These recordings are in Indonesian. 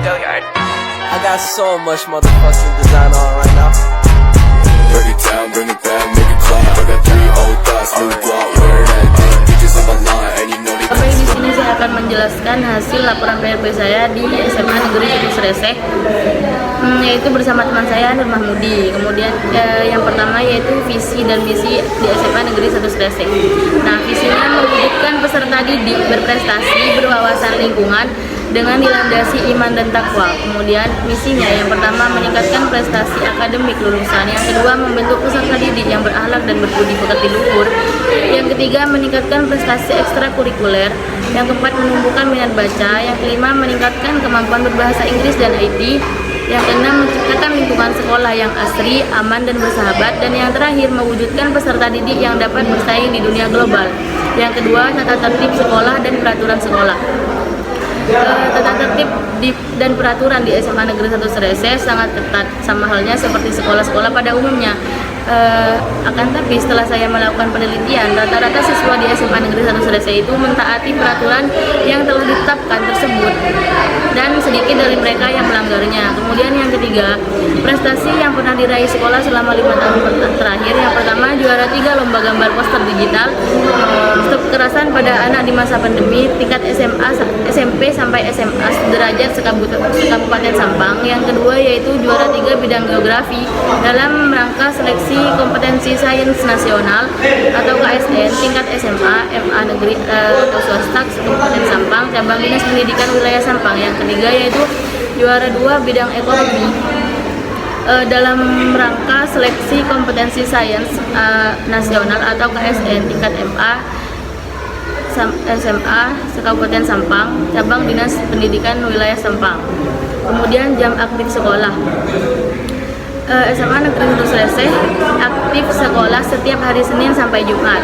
I got so much motherfucking design on right now. Break it down, bring it back, make it clap. I got 3 old thoughts, new guap, where that dick. Bitches on my line, and you know they Oke, di sini saya akan menjelaskan hasil laporan PRP saya di SMA Negeri 1 Sresek, yaitu bersama teman saya Nur Mahmudi. Kemudian yang pertama yaitu visi dan misi di SMA Negeri 1 Sresek. Nah, visinya mewujudkan peserta didik berprestasi berwawasan lingkungan dengan dilandasi iman dan takwa. Kemudian misinya yang pertama meningkatkan prestasi akademik lulusan, yang kedua membentuk peserta didik yang berakhlak dan berbudi pekerti luhur, yang ketiga meningkatkan prestasi ekstrakurikuler, yang keempat menumbuhkan minat baca, yang kelima meningkatkan kemampuan berbahasa Inggris dan IT, yang keenam menciptakan lingkungan sekolah yang asri, aman dan bersahabat, dan yang terakhir mewujudkan peserta didik yang dapat bersaing di dunia global. Yang kedua tata tertib sekolah dan peraturan sekolah. Tata tertib dan peraturan di SMA Negeri 1 Sresek sangat ketat, sama halnya seperti sekolah-sekolah pada umumnya. Akan tapi setelah saya melakukan penelitian, rata-rata siswa di SMA Negeri 1 Sresek itu mentaati peraturan yang telah ditetapkan tersebut, dan sedikit dari mereka yang melanggarnya. Kemudian yang ketiga, prestasi yang pernah diraih sekolah selama 5 tahun terakhir. Yang pertama, juara 3 lomba gambar poster digital, stop kekerasan pada anak di masa pandemi, tingkat SMA, SMP sampai SMA sederajat Kabupaten Sampang. Yang kedua yaitu juara 3 bidang geografi dalam rangka seleksi kompetensi sains nasional atau KSN tingkat SMA, MA negeri atau swasta Kabupaten Sampang, cabang Dinas Pendidikan Wilayah Sampang. Yang ketiga yaitu juara 2 bidang ekonomi dalam rangka seleksi kompetensi sains nasional atau KSN tingkat MA SMA Kabupaten Sampang, cabang Dinas Pendidikan Wilayah Sampang. Kemudian jam aktif sekolah. SMA Negeri 1 Sresek aktif sekolah setiap hari Senin sampai Jumat.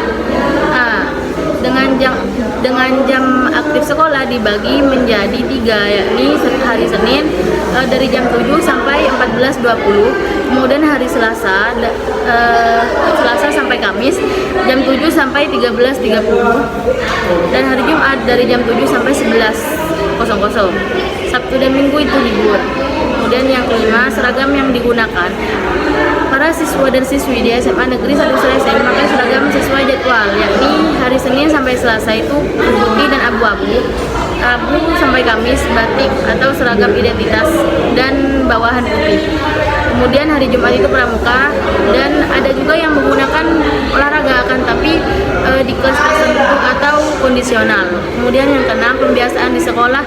Dengan jam aktif sekolah dibagi menjadi 3, yakni hari Senin dari jam 7 sampai 14.20, kemudian hari Selasa sampai Kamis jam 7 sampai 13.30, dan hari Jumat dari jam 7 sampai 11.00. Sabtu dan Minggu itu libur. Kemudian yang kelima, seragam yang digunakan. Para siswa dan siswi di SMA Negeri 1 Sresek memakai seragam sesuai jadwal, yakni hari Senin sampai Selasa itu putih dan abu-abu, Rabu sampai Kamis batik atau seragam identitas dan bawahan putih. Kemudian hari Jumat itu pramuka, dan ada juga yang menggunakan olahraga akan tapi di kelas tertentu atau kondisional. Kemudian yang keenam, pembiasaan di sekolah.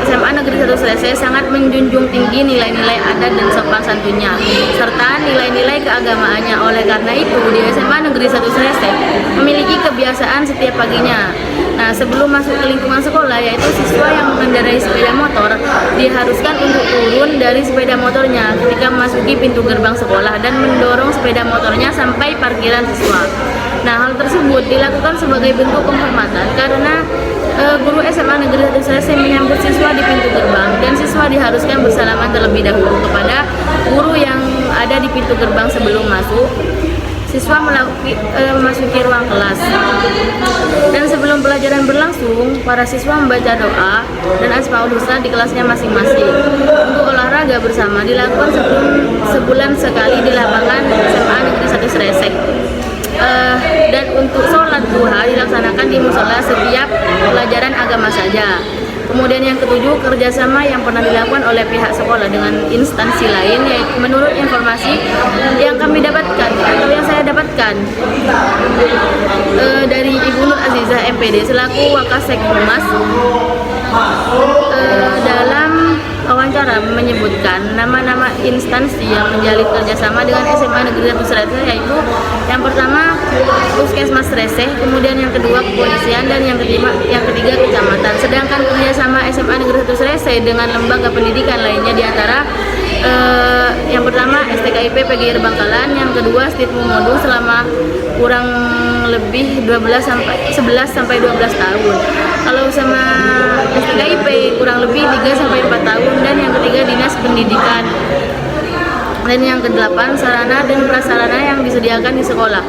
SMA Negeri 1 Sresek sangat menjunjung tinggi nilai-nilai adat dan sopan santunnya serta nilai-nilai keagamaannya. Oleh karena itu di SMA Negeri 1 Sresek memiliki kebiasaan setiap paginya. Nah, sebelum masuk ke lingkungan sekolah, yaitu siswa yang mengendarai sepeda motor diharuskan untuk turun dari sepeda motornya ketika memasuki pintu gerbang sekolah dan mendorong sepeda motornya sampai parkiran siswa. Nah, hal tersebut dilakukan sebagai bentuk penghormatan karena guru SMA Negeri 1 Sresek menyambut siswa di pintu gerbang, dan siswa diharuskan bersalaman terlebih dahulu kepada guru yang ada di pintu gerbang sebelum masuk. Siswa memasuki ruang kelas, dan sebelum pelajaran berlangsung, para siswa membaca doa dan Asmaul Husna di kelasnya masing-masing. Untuk olahraga bersama dilakukan sebulan sekali di lapangan SMA Negeri 1 Sresek. Dan untuk sholat duha dilaksanakan di musola setiap pelajaran agama saja. Kemudian yang ketujuh, kerjasama yang pernah dilakukan oleh pihak sekolah dengan instansi lain, yaitu menurut informasi yang kami dapatkan atau yang saya dapatkan dari Ibu Nur Azizah MPD selaku Wakasek Humas, dalam wawancara menyebutkan nama-nama instansi yang menjalin kerjasama dengan SMA Negeri 1 Sresek, yaitu yang pertama Puskesmas Sresek, kemudian yang kedua kepolisian, dan yang ketiga kecamatan. Sedangkan kerjasama SMA Negeri 1 Sresek dengan lembaga pendidikan lainnya diantara yang pertama STKIP PGRI Bangkalan, yang kedua Stitmu Modu selama kurang lebih 11 sampai 12 tahun. Kalau sama STKIP kurang lebih 3 sampai 4 tahun, dan yang ketiga Dinas Pendidikan. Dan yang kedelapan, sarana dan prasarana yang disediakan di sekolah.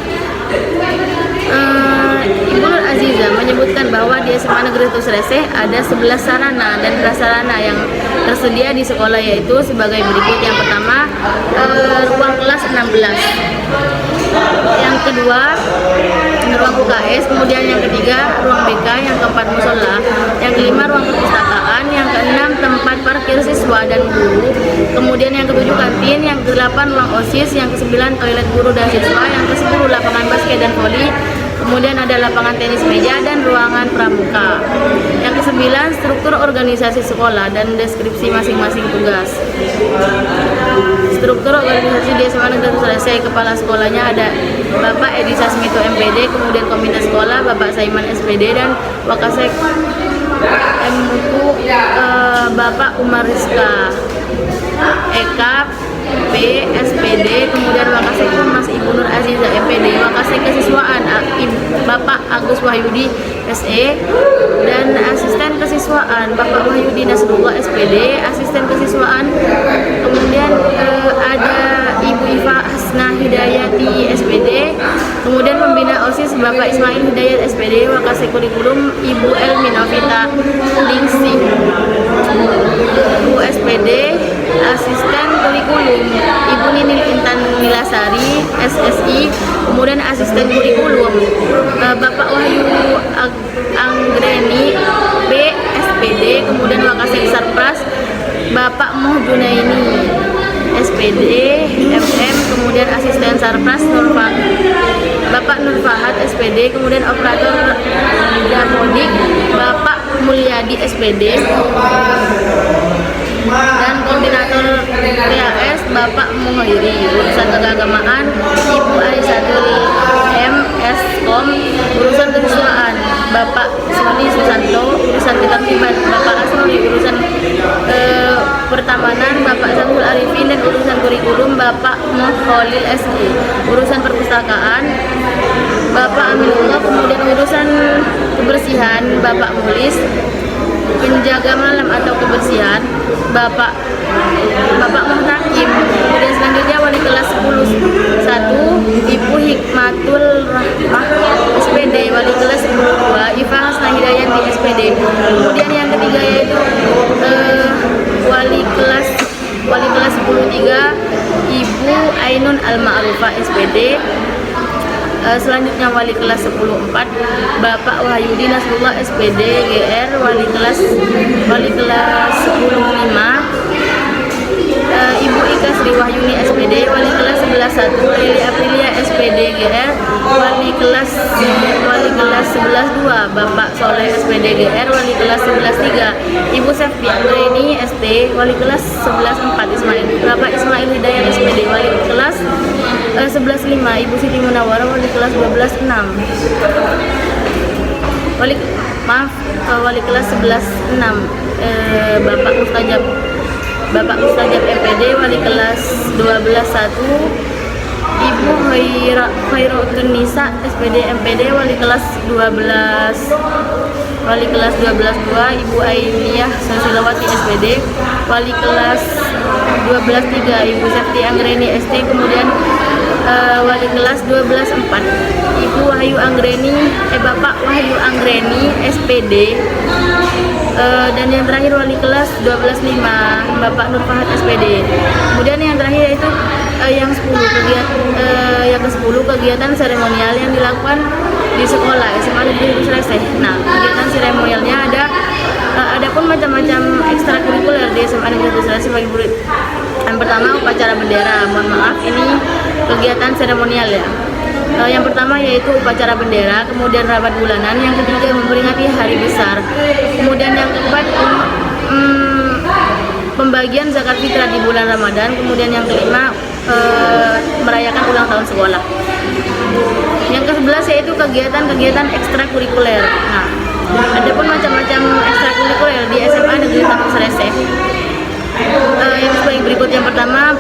Ibu Nur Aziza menyebutkan bahwa di SMA Negeri Tusreseh ada 11 sarana dan prasarana yang tersedia di sekolah, yaitu sebagai berikut. Yang pertama, ruang kelas 16. Yang kedua, ruang UKS. Kemudian yang ketiga, ruang BK. Yang keempat, musola. Yang kelima, ruang perpustakaan. Yang keenam, tempat parkir siswa dan guru. Kemudian yang ketujuh, kantin. Yang kedelapan, ruang OSIS. Yang kesembilan, toilet guru dan siswa. Yang kesepuluh, lapangan basket dan voli. Kemudian ada lapangan tenis meja dan ruangan pramuka. Yang kesembilan, struktur organisasi sekolah dan deskripsi masing-masing tugas. Struktur organisasi di SMA Negeri Tusreseh. Kepala sekolahnya ada Bapak Edi Sasmito MPD, kemudian komite sekolah Bapak Saiman SPD, dan Wakasek MUku Bapak Umar Rizka Eka P SPD, kemudian Wakasek Mas Ibu Nur Aziza MPD, Wakasek kesiswaan Bapak Agus Wahyudi SE, dan asisten kesiswaan Bapak Wahyudi Nasrullah SPD, asisten kesiswaan. Kemudian ada Ibu Iva Hasna Hidayati SPD, kemudian pembina OSIS Bapak Ismail Hidayat SPD, Wakasek kurikulum Ibu Elmi Novita Lingsing SPD, asisten kurikulum Ibu Ninil Intan Nilasari SSI, kemudian asisten kurikulum Bapak Wahyu Anggreni B SPD, kemudian Wakasek Sarpras Bapak Muhjunaini SPD MM, kemudian asisten Sarpras Bapak Nur Fahad SPD, kemudian operator Damodik Bapak Mulyadi SPD, dan koordinator TAS Bapak Muhairi. Urusan keagamaan Ibu Aisyah MS.Com, urusan kesiswaan Bapak Sony Susanto, urusan ketertiban Bapak Asrori, urusan pertamanan Bapak Samsul Arifin, dan urusan kurikulum Bapak Muholil SI, urusan perpustakaan Bapak Aminullah, kemudian urusan kebersihan Bapak Mulis, penjaga malam atau kebersihan Bapak Muhtakim. Kemudian selanjutnya wali kelas 10 1 Ibu Hikmatul Rahmah SPD, wali kelas 10 2 Iva Hasna Hidayanti SPD. Kemudian yang ketiga yaitu wali kelas 10 3 Ibu Ainun Al-Ma'rufah SPD. Selanjutnya wali kelas 10 4 Bapak Wahyudi Nasrullah SPD GR, wali kelas 10 5 Ibu Ika Sri Wahyuni SPD, wali kelas 11 1 Lili Aprilia SPD GR, wali kelas 11 2 Bapak Soleh SPD GR, wali kelas 11 3 Ibu Sefti Anggreni ST, wali kelas 11 4 Bapak Ismail Hidayat SPD, wali kelas 11 5 Ibu Siti Munawara, wali kelas 12 6 wali kelas 11 6 Bapak Mustajab MPD, wali kelas 12 1 Ibu Khairotun Nisa SPD MPD, wali kelas 12 2 Ibu Ainiyah Susilawati SPD, wali kelas 12 3 Ibu Sefti Anggreni ST, kemudian wali kelas 12 4 Ibu Wahyu Anggreni Bapak Wahyu Anggreni SPD, dan yang terakhir wali kelas 12 5 Bapak Nur Fahad SPD. Kemudian yang terakhir yaitu yang ke-10 kegiatan seremonial yang dilakukan di sekolah SMA Negeri Tusreseh. Nah, kegiatan seremonialnya ada pun macam-macam ekstrakurikuler di SMA Negeri Tusreseh bagi murid. Yang pertama upacara bendera. Mohon maaf, ini kegiatan seremonial ya. Yang pertama yaitu upacara bendera, kemudian rapat bulanan, yang ketiga memperingati hari besar, kemudian yang keempat pembagian zakat fitrah di bulan Ramadan, kemudian yang kelima merayakan ulang tahun sekolah. Yang ke-11 yaitu kegiatan-kegiatan ekstrakurikuler. Nah, ada pun macam-macam ekstrakurikuler di SMA Negeri Tusreseh. Yang sebagai berikut. Yang pertama,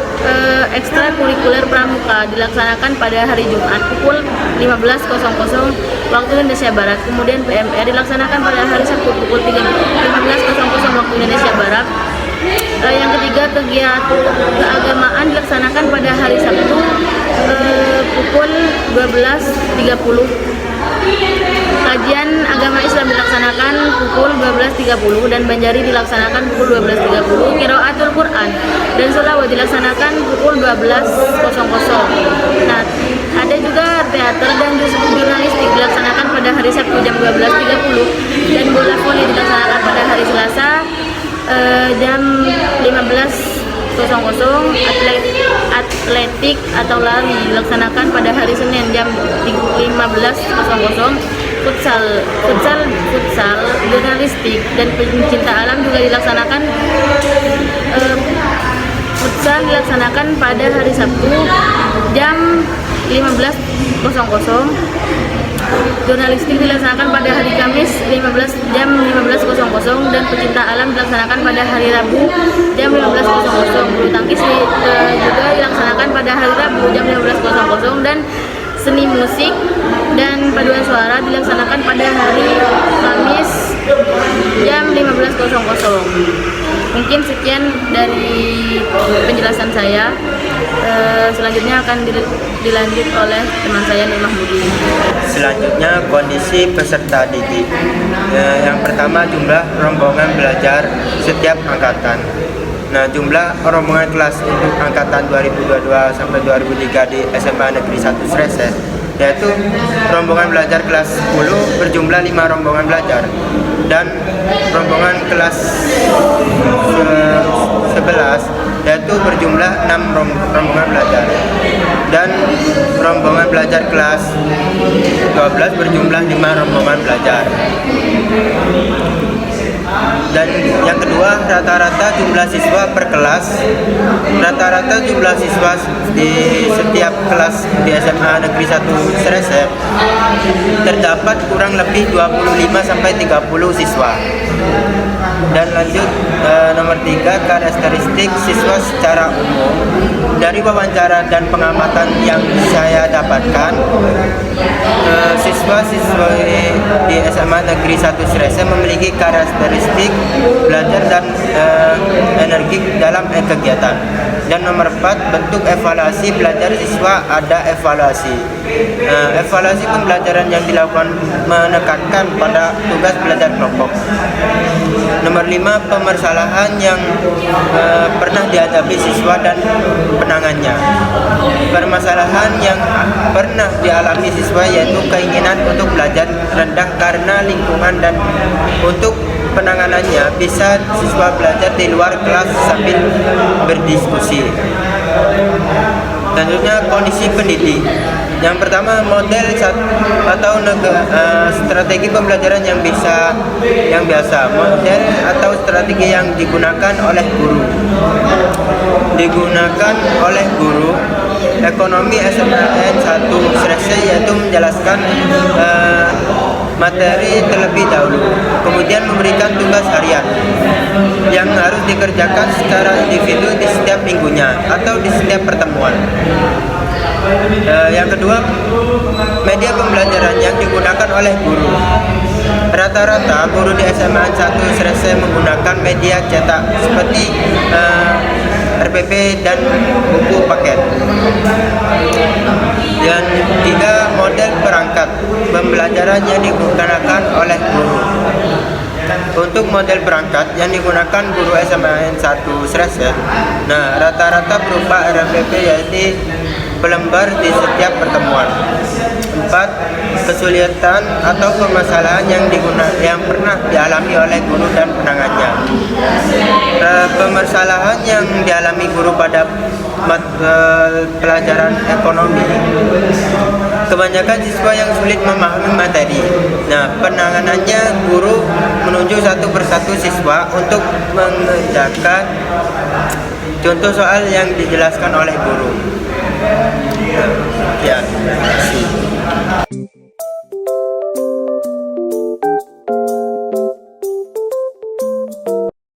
ekstrakurikuler pramuka dilaksanakan pada hari Jumat pukul 15.00 waktu Indonesia Barat. Kemudian PMR dilaksanakan pada hari Sabtu pukul 15.00 waktu Indonesia Barat. Yang ketiga, kegiatan keagamaan dilaksanakan pada hari Sabtu pukul 12.30 Kajian agama Islam dilaksanakan pukul 12.30 dan Banjari dilaksanakan pukul 12.30. Qiraatul Quran dan sholawat dilaksanakan pukul 12.00. Nah, ada juga teater dan jurnalistik dilaksanakan pada hari Sabtu jam 12.30 dan bola voli dilaksanakan pada hari Selasa jam 15.00. Atletik atau lari dilaksanakan pada hari Senin jam 15.00. Futsal, jurnalistik dan pencinta alam juga dilaksanakan. Futsal dilaksanakan pada hari Sabtu jam 15.00. Jurnalistik dilaksanakan pada hari Kamis jam 15.00 dan pencinta alam dilaksanakan pada hari Rabu jam 15.00. Bulu tangkis juga dilaksanakan pada hari Rabu jam 15.00 dan seni musik dan paduan suara dilaksanakan pada hari Kamis jam 15.00. Mungkin sekian dari penjelasan saya. Selanjutnya akan dilanjut oleh teman saya Nur Mahmudi. Selanjutnya kondisi peserta didik. Yang pertama jumlah rombongan belajar setiap angkatan. Nah, jumlah rombongan kelas untuk angkatan 2022 sampai 2003 di SMA Negeri 1 Srese yaitu rombongan belajar kelas 10 berjumlah 5 rombongan belajar dan rombongan kelas 11 yaitu berjumlah 6 rombongan belajar dan rombongan belajar kelas 12 berjumlah 5 rombongan belajar. Dan yang kedua, rata-rata jumlah siswa per kelas. Rata-rata jumlah siswa di setiap kelas di SMA Negeri 1 Srese terdapat kurang lebih 25 sampai 30 siswa. Dan lanjut nomor 3, karakteristik siswa secara umum. Dari wawancara dan pengamatan yang saya dapatkan, siswa-siswa di SMA Negeri 1 Srese memiliki karakteristik belajar dan energi dalam kegiatan. Dan nomor 4, bentuk evaluasi belajar siswa ada evaluasi. Evaluasi pembelajaran yang dilakukan menekankan pada tugas belajar kelompok. Nomor 5, permasalahan yang pernah dihadapi siswa dan penanganannya. Permasalahan yang pernah dialami siswa yaitu keinginan untuk belajar rendah karena lingkungan dan untuk penanganannya bisa siswa belajar di luar kelas sambil berdiskusi. Selanjutnya kondisi pendidik. Yang pertama, model atau strategi pembelajaran yang biasa. Model atau strategi yang digunakan oleh guru. Ekonomi SMAN 1 Srese yaitu menjelaskan materi terlebih dahulu, kemudian memberikan tugas harian yang harus dikerjakan secara individu di setiap minggunya atau di setiap pertemuan. Yang kedua, media pembelajaran yang digunakan oleh guru. Rata-rata guru di SMA 1 Srese menggunakan media cetak seperti RPP dan buku paket. Dan 3, model perangkat pembelajaran yang digunakan oleh guru. Untuk model perangkat yang digunakan guru SMA 1 Srese, nah rata-rata berupa RPP yaitu pelembar di setiap pertemuan. 4, kesulitan atau permasalahan yang pernah dialami oleh guru dan penanganannya. Permasalahan yang dialami guru pada pelajaran ekonomi, kebanyakan siswa yang sulit memahami materi. Nah, penanganannya guru menunjuk satu persatu siswa untuk mengerjakan contoh soal yang dijelaskan oleh guru.